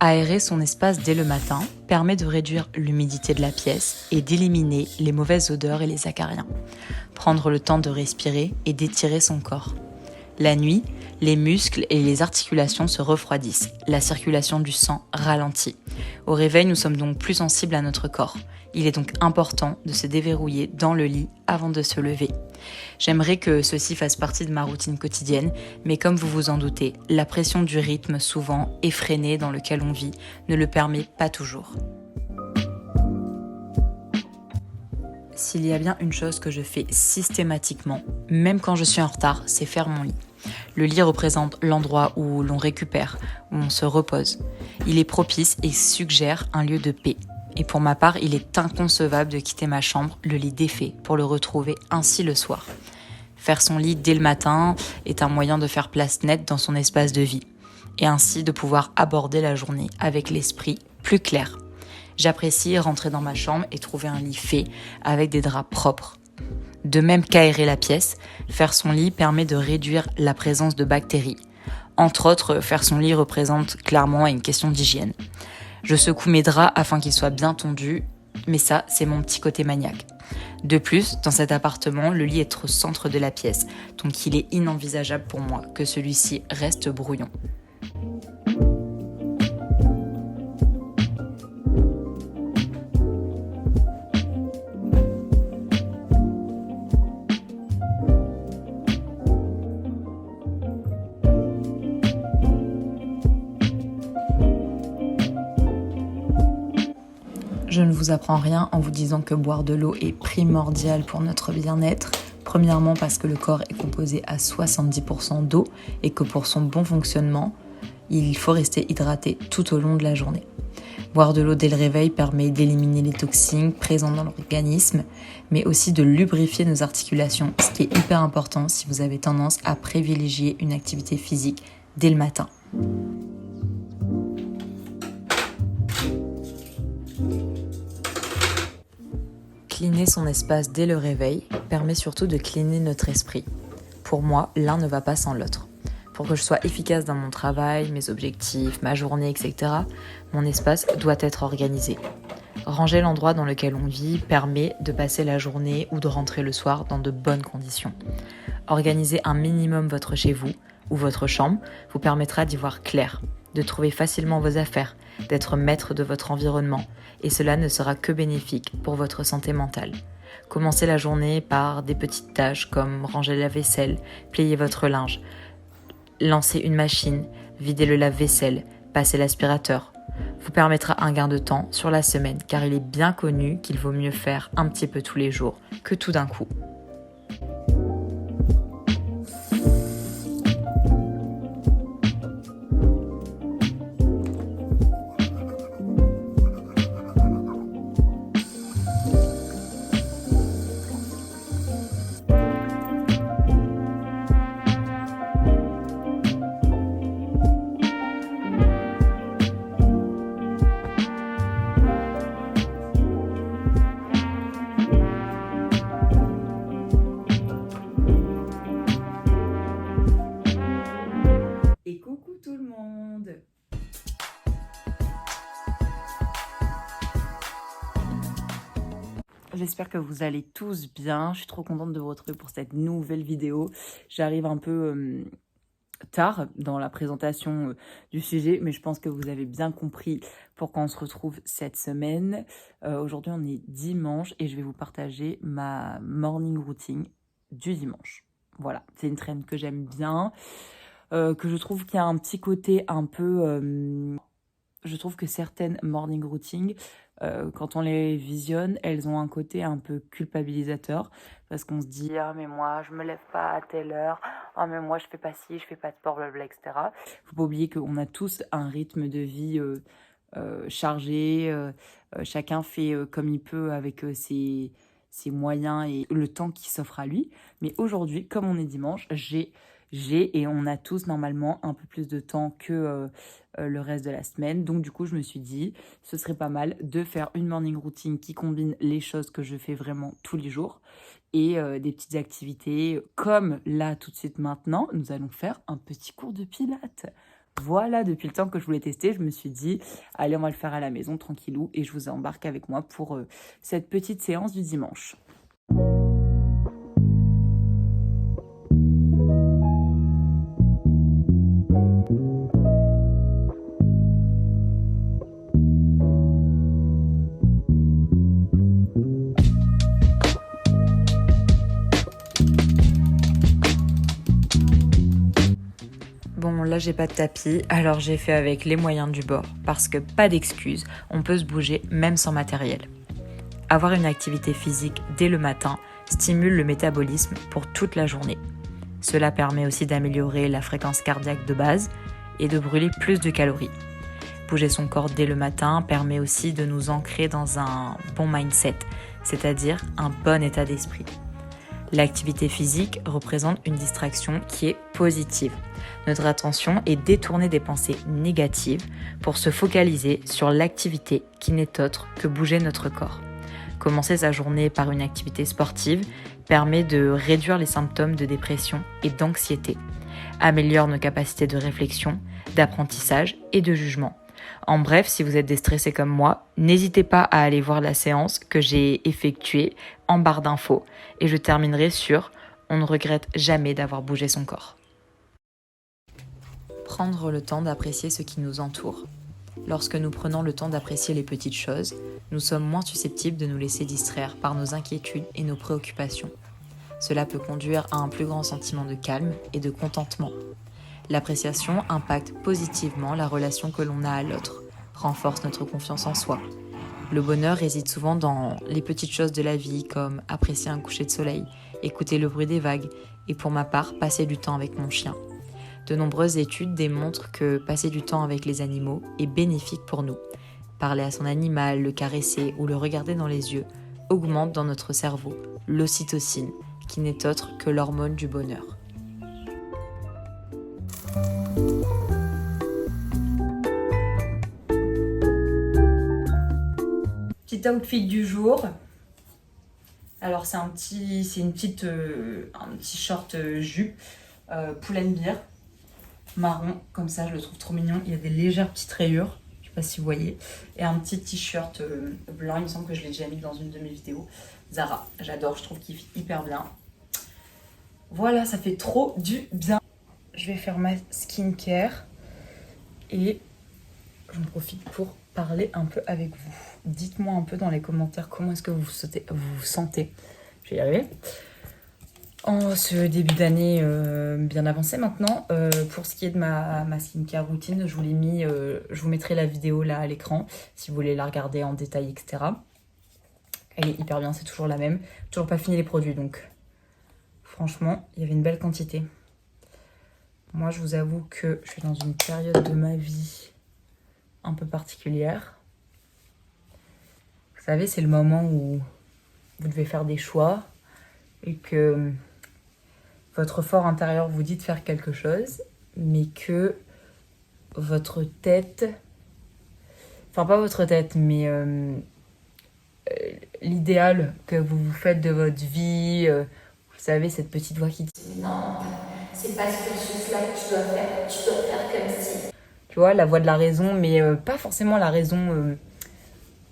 Aérer son espace dès le matin permet de réduire l'humidité de la pièce et d'éliminer les mauvaises odeurs et les acariens. Prendre le temps de respirer et d'étirer son corps. La nuit, les muscles et les articulations se refroidissent, la circulation du sang ralentit. Au réveil, nous sommes donc plus sensibles à notre corps. Il est donc important de se déverrouiller dans le lit avant de se lever. J'aimerais que ceci fasse partie de ma routine quotidienne, mais comme vous vous en doutez, la pression du rythme souvent effréné dans lequel on vit ne le permet pas toujours. S'il y a bien une chose que je fais systématiquement, même quand je suis en retard, c'est faire mon lit. Le lit représente l'endroit où l'on récupère, où on se repose. Il est propice et suggère un lieu de paix. Et pour ma part, il est inconcevable de quitter ma chambre, le lit défait, pour le retrouver ainsi le soir. Faire son lit dès le matin est un moyen de faire place nette dans son espace de vie, et ainsi de pouvoir aborder la journée avec l'esprit plus clair. J'apprécie rentrer dans ma chambre et trouver un lit fait avec des draps propres. De même qu'aérer la pièce, faire son lit permet de réduire la présence de bactéries. Entre autres, faire son lit représente clairement une question d'hygiène. Je secoue mes draps afin qu'ils soient bien tondus, mais ça, c'est mon petit côté maniaque. De plus, dans cet appartement, le lit est au centre de la pièce, donc il est inenvisageable pour moi que celui-ci reste brouillon. Je ne vous apprends rien en vous disant que boire de l'eau est primordial pour notre bien-être. Premièrement parce que le corps est composé à 70% d'eau et que pour son bon fonctionnement, il faut rester hydraté tout au long de la journée. Boire de l'eau dès le réveil permet d'éliminer les toxines présentes dans l'organisme, mais aussi de lubrifier nos articulations, ce qui est hyper important si vous avez tendance à privilégier une activité physique dès le matin. Cleaner son espace dès le réveil permet surtout de cleaner notre esprit. Pour moi, l'un ne va pas sans l'autre. Pour que je sois efficace dans mon travail, mes objectifs, ma journée, etc., mon espace doit être organisé. Ranger l'endroit dans lequel on vit permet de passer la journée ou de rentrer le soir dans de bonnes conditions. Organiser un minimum votre chez vous ou votre chambre vous permettra d'y voir clair, de trouver facilement vos affaires, d'être maître de votre environnement, et cela ne sera que bénéfique pour votre santé mentale. Commencez la journée par des petites tâches comme ranger la vaisselle, plier votre linge, lancer une machine, vider le lave-vaisselle, passer l'aspirateur. Vous permettra un gain de temps sur la semaine car il est bien connu qu'il vaut mieux faire un petit peu tous les jours que tout d'un coup. Et coucou tout le monde! J'espère que vous allez tous bien. Je suis trop contente de vous retrouver pour cette nouvelle vidéo. J'arrive un peu tard dans la présentation du sujet, mais je pense que vous avez bien compris pourquoi on se retrouve cette semaine. Aujourd'hui, on est dimanche et je vais vous partager ma morning routine du dimanche. Voilà, c'est une trend que j'aime bien, que je trouve qu'il y a un petit côté un peu... je trouve que certaines morning routines, quand on les visionne, elles ont un côté un peu culpabilisateur parce qu'on se dit « Ah mais moi je me lève pas à telle heure, ah mais moi je fais pas ci, je fais pas de sport, blablabla, etc. » Faut pas oublier qu'on a tous un rythme de vie chargé, chacun fait comme il peut avec ses moyens et le temps qui s'offre à lui. Mais aujourd'hui, comme on est dimanche, j'ai et on a tous normalement un peu plus de temps que le reste de la semaine. Donc du coup, je me suis dit, ce serait pas mal de faire une morning routine qui combine les choses que je fais vraiment tous les jours et des petites activités comme là, tout de suite maintenant, nous allons faire un petit cours de pilates. Voilà, depuis le temps que je voulais tester, je me suis dit, allez, on va le faire à la maison, tranquillou, et je vous embarque avec moi pour cette petite séance du dimanche. Bon, là j'ai pas de tapis, alors j'ai fait avec les moyens du bord, parce que pas d'excuses, on peut se bouger même sans matériel. Avoir une activité physique dès le matin stimule le métabolisme pour toute la journée. Cela permet aussi d'améliorer la fréquence cardiaque de base et de brûler plus de calories. Bouger son corps dès le matin permet aussi de nous ancrer dans un bon mindset, c'est-à-dire un bon état d'esprit. L'activité physique représente une distraction qui est positive. Notre attention est détournée des pensées négatives pour se focaliser sur l'activité qui n'est autre que bouger notre corps. Commencer sa journée par une activité sportive permet de réduire les symptômes de dépression et d'anxiété, améliore nos capacités de réflexion, d'apprentissage et de jugement. En bref, si vous êtes déstressé comme moi, n'hésitez pas à aller voir la séance que j'ai effectuée en barre d'infos et je terminerai sur « On ne regrette jamais d'avoir bougé son corps ». Prendre le temps d'apprécier ce qui nous entoure. Lorsque nous prenons le temps d'apprécier les petites choses, nous sommes moins susceptibles de nous laisser distraire par nos inquiétudes et nos préoccupations. Cela peut conduire à un plus grand sentiment de calme et de contentement. L'appréciation impacte positivement la relation que l'on a à l'autre, renforce notre confiance en soi. Le bonheur réside souvent dans les petites choses de la vie comme apprécier un coucher de soleil, écouter le bruit des vagues et pour ma part passer du temps avec mon chien. De nombreuses études démontrent que passer du temps avec les animaux est bénéfique pour nous. Parler à son animal, le caresser ou le regarder dans les yeux augmente dans notre cerveau l'ocytocine, qui n'est autre que l'hormone du bonheur. Petit outfit du jour. Alors c'est un petit short jupe Pull&Bear marron, comme ça je le trouve trop mignon. Il y a des légères petites rayures, je sais pas si vous voyez, et un petit t-shirt blanc, il me semble que je l'ai déjà mis dans une de mes vidéos. Zara, j'adore, je trouve qu'il fit hyper bien. Voilà, ça fait trop du bien. Je vais faire ma skincare et j'en profite pour parler un peu avec vous. Dites-moi un peu dans les commentaires comment est-ce que vous vous sentez. Je vais y arriver. En ce début d'année bien avancé maintenant, pour ce qui est de ma skincare routine, je vous l'ai mis, je vous mettrai la vidéo là à l'écran si vous voulez la regarder en détail, etc. Elle est hyper bien, c'est toujours la même. Toujours pas fini les produits, donc franchement, il y avait une belle quantité. Moi, je vous avoue que je suis dans une période de ma vie un peu particulière. Vous savez, c'est le moment où vous devez faire des choix et que votre fort intérieur vous dit de faire quelque chose, mais que votre tête, enfin pas votre tête, mais l'idéal que vous vous faites de votre vie, vous savez, cette petite voix qui dit non, c'est pas ce cursus-là que tu dois faire comme si. Tu vois, la voix de la raison, mais pas forcément la raison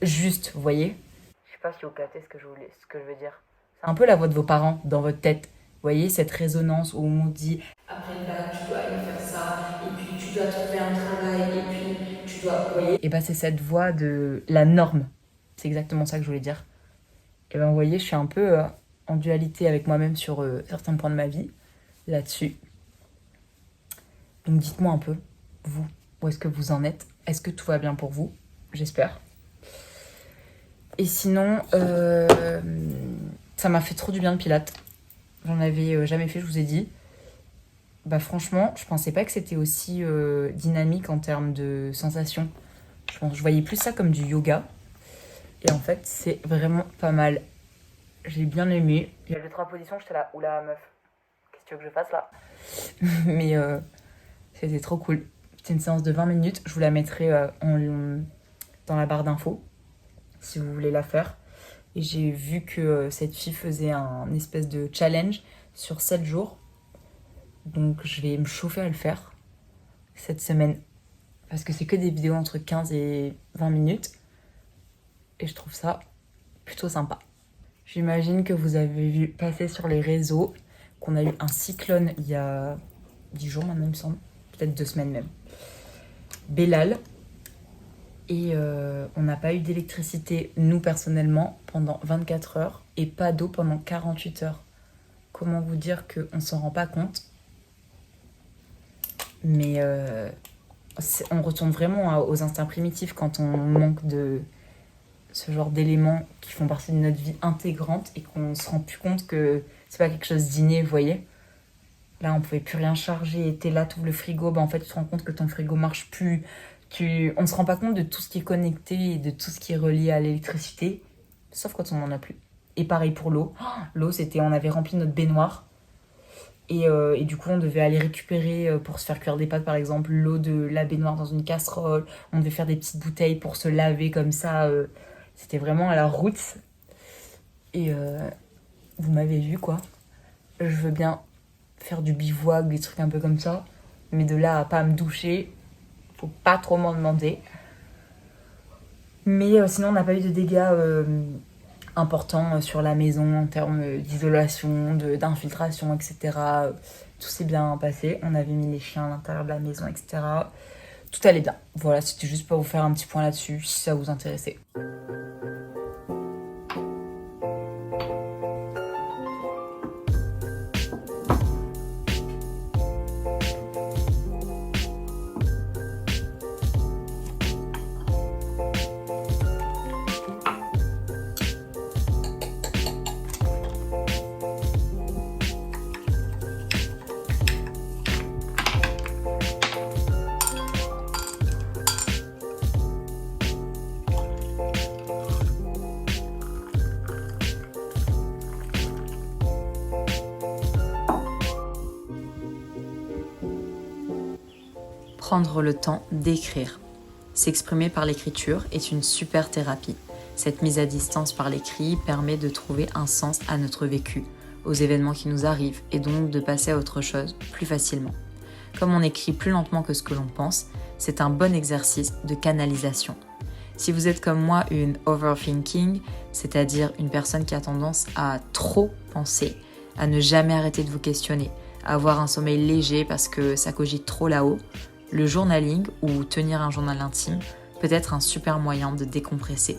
juste, vous voyez. Je sais pas si vous captez ce que je veux dire. C'est un peu la voix de vos parents dans votre tête. Vous voyez, cette résonance où on dit après le bac, tu dois aller faire ça, et puis tu dois trouver un travail, et puis tu dois. Vous voyez, et bah c'est cette voix de la norme. C'est exactement ça que je voulais dire. Et ben vous voyez, je suis un peu en dualité avec moi-même sur certains points de ma vie, là-dessus. Donc dites-moi un peu, vous, où est-ce que vous en êtes? Est-ce que tout va bien pour vous? J'espère. Et sinon, ça m'a fait trop du bien le Pilates. J'en avais jamais fait, je vous ai dit. Bah franchement, je pensais pas que c'était aussi dynamique en termes de sensations. Je voyais plus ça comme du yoga. Et en fait, c'est vraiment pas mal. J'ai bien aimé. Il y a 2-3 positions, j'étais là, oula meuf, qu'est-ce que tu veux que je fasse là? Mais c'était trop cool. C'était une séance de 20 minutes. Je vous la mettrai dans la barre d'infos, si vous voulez la faire. Et j'ai vu que cette fille faisait un espèce de challenge sur 7 jours. Donc je vais me chauffer à le faire. cette semaine. Parce que c'est que des vidéos entre 15 et 20 minutes. Et je trouve ça plutôt sympa. J'imagine que vous avez vu passer sur les réseaux qu'on a eu un cyclone il y a 10 jours maintenant, il me semble. Peut-être 2 semaines même. Bellal. Et on n'a pas eu d'électricité, nous personnellement, pendant 24 heures. Et pas d'eau pendant 48 heures. Comment vous dire qu'on s'en rend pas compte. Mais on retourne vraiment aux instincts primitifs quand on manque de ce genre d'éléments qui font partie de notre vie intégrante et qu'on se rend plus compte que c'est pas quelque chose d'inné, vous voyez. Là, on pouvait plus rien charger, t'es là, t'ouvres le frigo, en fait, tu te rends compte que ton frigo marche plus. On se rend pas compte de tout ce qui est connecté et de tout ce qui est relié à l'électricité, sauf quand on n'en a plus. Et pareil pour l'eau. L'eau, c'était, on avait rempli notre baignoire. Et du coup, on devait aller récupérer, pour se faire cuire des pâtes, par exemple, l'eau de la baignoire dans une casserole. On devait faire des petites bouteilles pour se laver comme ça. C'était vraiment à la route. Et vous m'avez vu, quoi. Je veux bien faire du bivouac, des trucs un peu comme ça. Mais de là à pas me doucher, faut pas trop m'en demander. Mais sinon, on n'a pas eu de dégâts importants sur la maison en termes d'isolation, d'infiltration, etc. Tout s'est bien passé. On avait mis les chiens à l'intérieur de la maison, etc. Tout allait bien. Voilà, c'était juste pour vous faire un petit point là-dessus, si ça vous intéressait. Prendre le temps d'écrire. S'exprimer par l'écriture est une super thérapie. Cette mise à distance par l'écrit permet de trouver un sens à notre vécu, aux événements qui nous arrivent, et donc de passer à autre chose plus facilement. Comme on écrit plus lentement que ce que l'on pense, c'est un bon exercice de canalisation. Si vous êtes comme moi une overthinking, c'est-à-dire une personne qui a tendance à trop penser, à ne jamais arrêter de vous questionner, à avoir un sommeil léger parce que ça cogite trop là-haut, le journaling ou tenir un journal intime peut être un super moyen de décompresser.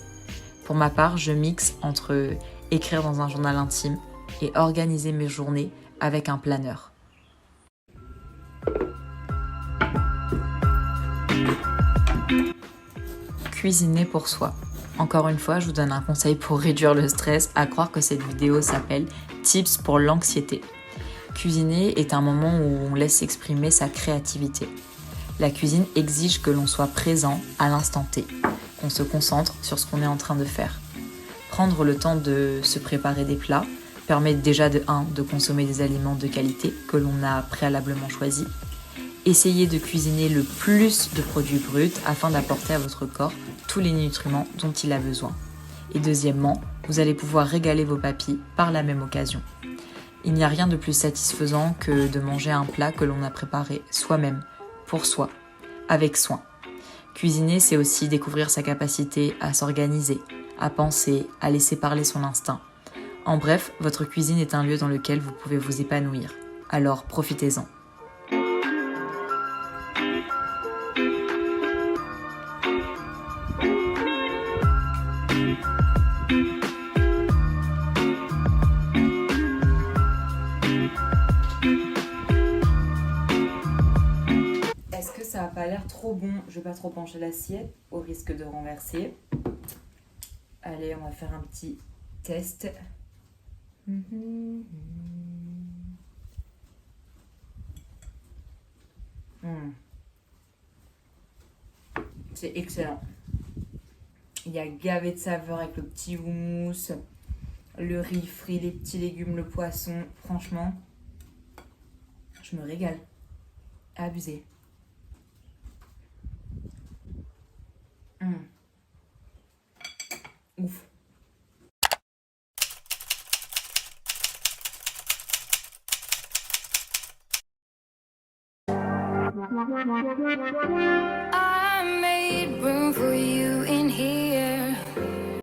Pour ma part, je mixe entre écrire dans un journal intime et organiser mes journées avec un planeur. Cuisiner pour soi. Encore une fois, je vous donne un conseil pour réduire le stress, à croire que cette vidéo s'appelle Tips pour l'anxiété. Cuisiner est un moment où on laisse s'exprimer sa créativité. La cuisine exige que l'on soit présent à l'instant T, qu'on se concentre sur ce qu'on est en train de faire. Prendre le temps de se préparer des plats permet déjà de consommer des aliments de qualité que l'on a préalablement choisis. Essayez de cuisiner le plus de produits bruts afin d'apporter à votre corps tous les nutriments dont il a besoin. Et deuxièmement, vous allez pouvoir régaler vos papilles par la même occasion. Il n'y a rien de plus satisfaisant que de manger un plat que l'on a préparé soi-même, pour soi, avec soin. Cuisiner, c'est aussi découvrir sa capacité à s'organiser, à penser, à laisser parler son instinct. En bref, votre cuisine est un lieu dans lequel vous pouvez vous épanouir. Alors profitez-en. Est-ce que ça n'a pas l'air trop bon? Je vais pas trop pencher l'assiette au risque de renverser. Allez, on va faire un petit test. C'est excellent. Il y a gavé de saveur avec le petit houmous, le riz frit, les petits légumes, le poisson. Franchement, je me régale. Abusé. Ouf. I made room for you in here.